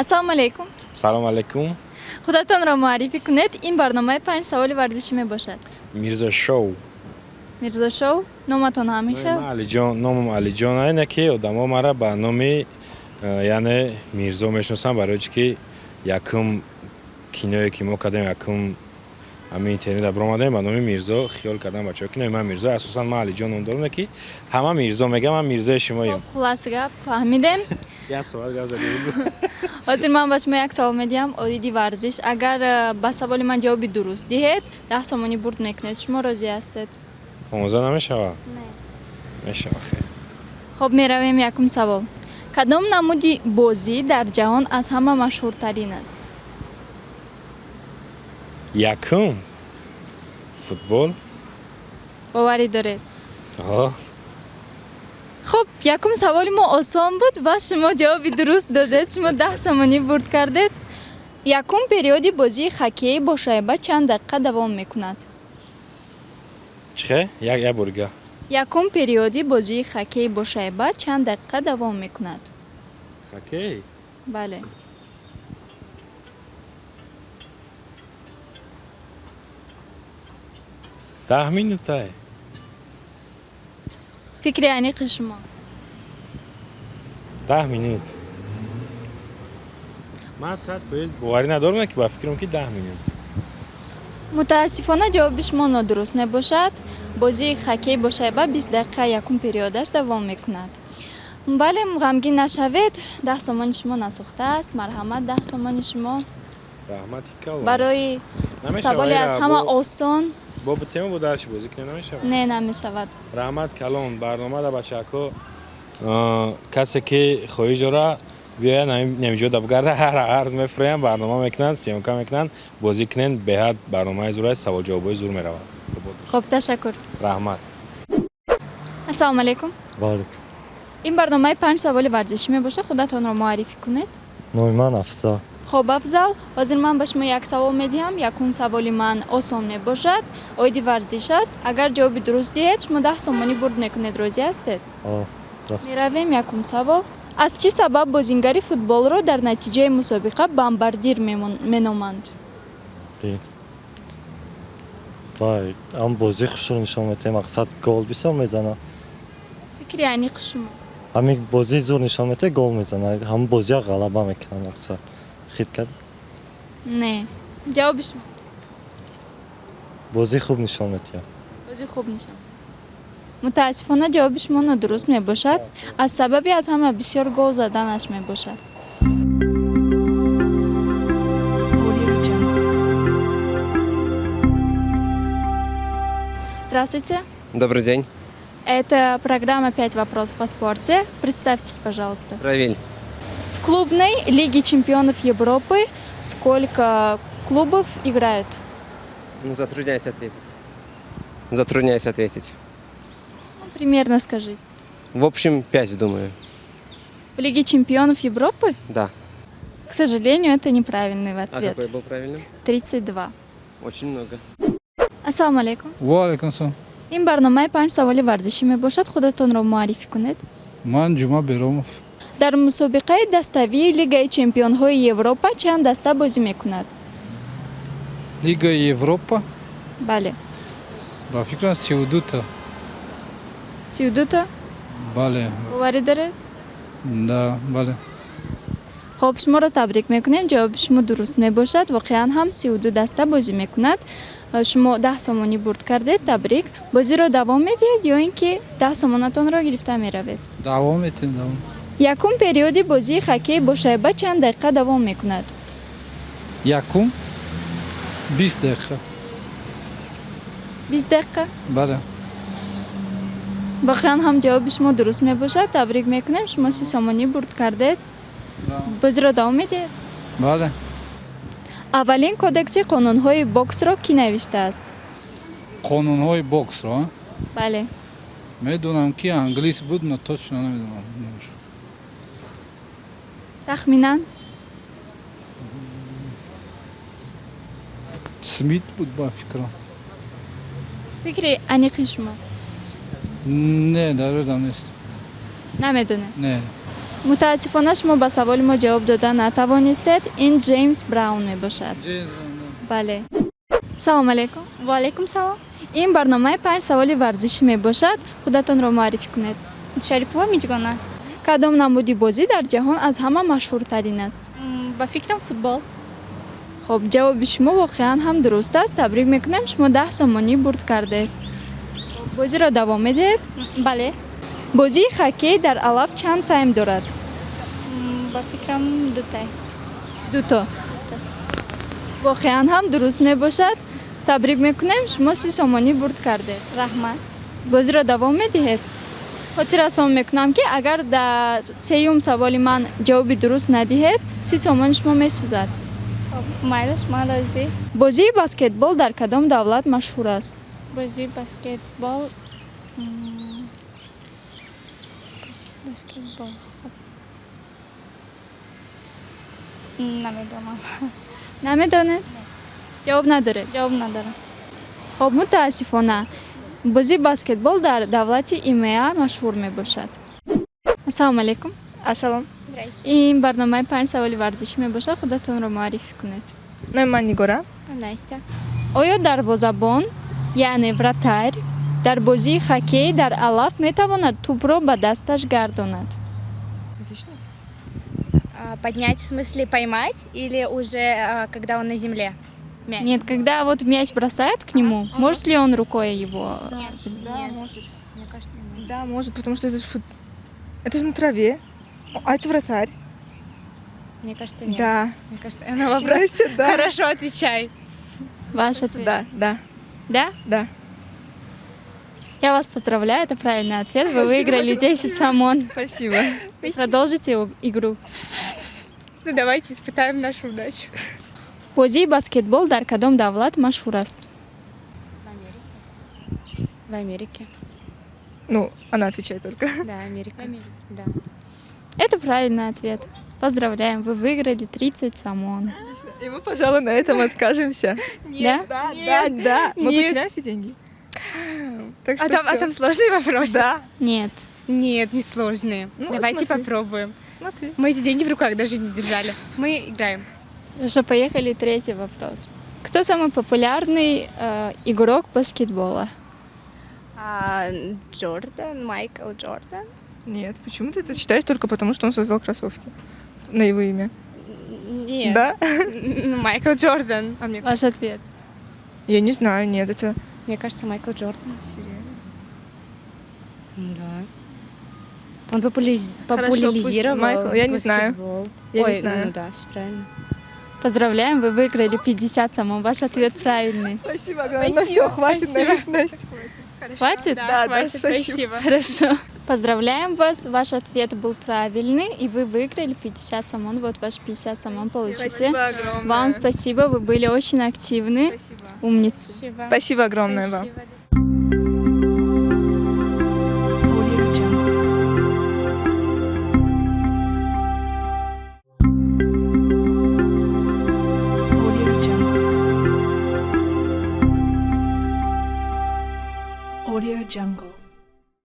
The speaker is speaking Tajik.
Ассалому алейкум. Салом алейкум. Худатонро муаррифӣ кунед. Ин барномаи 5 саволи варзишӣ мебошад. Мирзо Шоу. Мирзо Шоу, номатон ҳамиша? Ман Алиҷон, номам Алиҷон айне ки одамо мара ба номи яъне Мирзо мешиносанд, барои чӣ ки якум киное ки мо кардем, якум ҳамин интернет баромадем ба номи Мирзо хиёл кардам бачаҳо ки номи ман Мирзо, асосан ман Алиҷон ном дорам, ки ҳама Мирзо мегам, ман Мирзои шумоям. Хуб, хулоса гап фаҳмидем. Як савол гап задем. ҳозир ман ба шумо як савол медиҳам, одиди варзиш. Агар ба саволи ман ҷавоби дуруст диҳед, 10 сомонӣ бурд мекунед. Шумо розӣ ҳастед? 15 намешавад? Не. Мешавад, хейр. хуб, меравем якум савол. Кадом намуди бозӣ дар ҷаҳон аз ҳама машҳуртарин аст? Якум футбол. боварӣ доред? Ҳо. хуб, якум саволи мо осон буд ва шумо ҷавоби дуруст додед. Шумо 10 сомонӣ бурд кардед. Якум периоди бозии хоккей бо шайба чанд дақиқа давом мекунад? Чихе? Як бурга. Якум периоди бозии хоккей бо шайба чанд дақиқа давом мекунад? Хоккей? бале. Dah минута. фикри аниқи шумо? 10 минут. Ман 100% боварӣ надорам ки ба фикрам ки 10 минут. мутаассифона ҷавоби шумо нодуруст мебошад. бозии хоккей бо шайба 20 дақиқа якум периодаш давом мекунад. бале, ғамгин нашавед. 10 сомони шумо насӯхтааст. марҳамат, 10 сомони шумо Раҳмати калон. барои саволи аз ҳама осон. бо тема бо дарчи бозӣ кунем намешавад? Не, намешавад. раҳмат калон. барномада бачаҳо касе ки хоҳиш дора биёяд намиҷода бигарда, ҳар арз мефироянд, барнома мекунанд, сиёмка мекунанд, бозӣ кунен, беҳад барномаи зур аст, савол-ҷавобҳои зур меравад. хуб, ташаккур. раҳмат. ассалому алейкум. Валейкум. ин барномаи 5 саволи варзишӣ мебошад. худатонро муаррифӣ кунед. Номи ман Афзал. хуб, Афзал, ҳозир ман ба шумо як савол медиҳам. якум саволи ман осон мебошад. оиди варзиш аст. агар ҷавоби дуруст диҳед, шумо 10 сомонӣ бурд мекунед. розӣ ҳастед? рафт. меравем якум савол. аз чӣ сабаб бозингари футболро дар натиҷаи мусобиқа бомбардир меноманд? Дин. Вай, ам бозӣ хушро нишон метем, мақсад гол бисёр мезана. фикри аниқи шумо? Ҳамин бозӣ зур нишон мете, гол мезана. Ҳамин бозиҳо ғалаба мекунанд мақсад. Хит кард. Не. ҷавоби шумо? Бозӣ хуб нишон метиҳам. бозӣ хуб нишон. мутаассифона ҷавоби шумо нодуруст мебошад. аз сабаби аз ҳама бисёр гол заданаш мебошад. Здравствуйте. Добрый день. Это программа «5 вопросов о спорте». Представьтесь, пожалуйста. Равиль. В клубной Лиге чемпионов Европы сколько клубов играют? Затрудняюсь ответить. Затрудняюсь ответить. Примерно скажите. В общем, 5, думаю. В Лиге чемпионов Европы? Да. К сожалению, это неправильный А ответ. какой был правильным? 32. Очень много. Ассалому алейкум. Валейкум салом. ин барномаи 5 саволи варзишӣ мебошад. худатонро муаррифӣ кунед. Ман Ҷума Беромов. дар мусобиқаи даставии Лигаи чемпионҳои Европа чанд даста бозӣ мекунад? Лига Европа. бале. Ба фикрам 32-та. 32-та? Бале. боварӣ доред? Да, бале. хуб, шуморо табрик мекунем. ҷавоби шумо дуруст мебошад. воқеан ҳам 32 даста бозӣ мекунад. шумо 10 сомонӣ бурд кардед. табрик. бозиро давом медиҳед ё ин ки 10 сомонатонро гирифта меравед? Давом метем, давом. якум периоди бозии хоккей бо шайба чанд дақиқа давом мекунад? Якум 20 дақиқа. 20 дақиқа? Бале. воқеан ҳам ҷавоби шумо дуруст мебошад. табрик мекунем. шумо 30 сомонӣ бурд кардед. бозиро давом медиҳед? Бале. аввалин кодекси қонунҳои боксро кӣ навиштааст? Қонунҳои боксро? бале. Медонам ки англис буд, но точно намедонам. тахминан? Смит буд ба фикрам. фикри аниқи шумо? Не, дар ёдам нест. намедонед? Не. мутаассифона шумо ба саволи мо ҷавоб дода натавонистед. Ин Джеймс Браун мебошад. бале. Салом алейкум. ва алейкум салом. Ин барномаи 5 саволи варзишӣ мебошад. Худатонро муаррифӣ кунед. Шарипова Миҷгона. Кадом намуди бозӣ дар ҷаҳон аз ҳама машҳуртарин аст? Ба фикрам футбол. хоб ҷавоби шумо воқеан ҳам дуруст аст. Табрик мекунем, шумо 10 сомонӣ бурд кардед. бозиро давом медиҳед. Бале. бозии хоккей дар алаф чанд тайм дорад? Ба фикрам дутай. дуто. воқеан ҳам дуруст мебошад. Табрик мекунем, шумо 30 сомонӣ бурд кардед. Раҳмат. бозиро давом медиҳед. хотиррасон мекунам ки агар дар сеюм саволи ман ҷавоби дуруст надиҳед, 30 сомони шумо месӯзад. Майра шумо розӣ. бозии баскетбол дар кадом давлат машҳур аст? Бозии баскетбол. Баскетбол. Намедонам. намедонед? ҷавоб надоред? Ҷавоб надорам. хоб мутаассифона бозии баскетбол дар давлати имеа машҳур мебошад. ассалому алейкум. Ассалом. ин барномаи 5 саволи варзишӣ мебошад. худатонро муаррифӣ кунед. Номи ман Нигора. Настя. оё дарвозабон яъне вратарь дар бозии хоккей дар алаф метавонад тӯбро ба дасташ гардонад? Поднять в смысле поймать или уже когда он на земле? Мяч. Нет, когда вот мяч бросают к нему, может ли он рукой его? Нет. Да, Нет. может. Мне кажется, нет. Да, может, потому что это же на траве. А это вратарь. Мне кажется, нет. Да. Мне кажется, на вопрос. Настя, да. Хорошо, отвечай. Ваш ответ? Да, да, Да? да. Я вас поздравляю, это правильный ответ. Вы выиграли 10 самон. Спасибо. Продолжите игру. Ну давайте испытаем нашу удачу. бозии баскетбол дар кадом давлат машҳур аст? В Америке. Ну, она отвечает только. Да, Америка. Да. Это правильный ответ. Поздравляем, вы выиграли 30 самон. И мы, пожалуй, на этом откажемся. Да? Да, да, да. Мы Нет. потеряем все деньги. Так что А там всё. сложный вопрос? Да. Нет. Нет, не сложные. Ну, Давайте смотри. попробуем. Смотри. Мы эти деньги в руках даже не держали. Мы играем. Хорошо, поехали. Третий вопрос. Кто самый популярный игрок баскетбола? Джордан, Майкл Джордан. Нет, почему ты это считаешь только потому, что он создал кроссовки? На его имя. Нет. Да? Майкл Джордан. А мне... Ваш ответ. Я не знаю, нет, это... Мне кажется, Майкл Джордан. Серьезно? Да. Он пусть популяризировал Майкл, я не знаю. баскетбол. Я Ой, не знаю. Ну да, все правильно. Поздравляем, вы выиграли 50 самон. Ваш ответ правильный. Спасибо огромное. Все, хватит, Настя. Хватит? Да, хватит, спасибо. Хорошо. Поздравляем вас. Ваш ответ был правильный, и вы выиграли 50 самон. Вот ваши 50 самон получите. Спасибо огромное. Вам спасибо, вы были очень активны. Спасибо. Умницы. Спасибо. Спасибо огромное вам. Спасибо.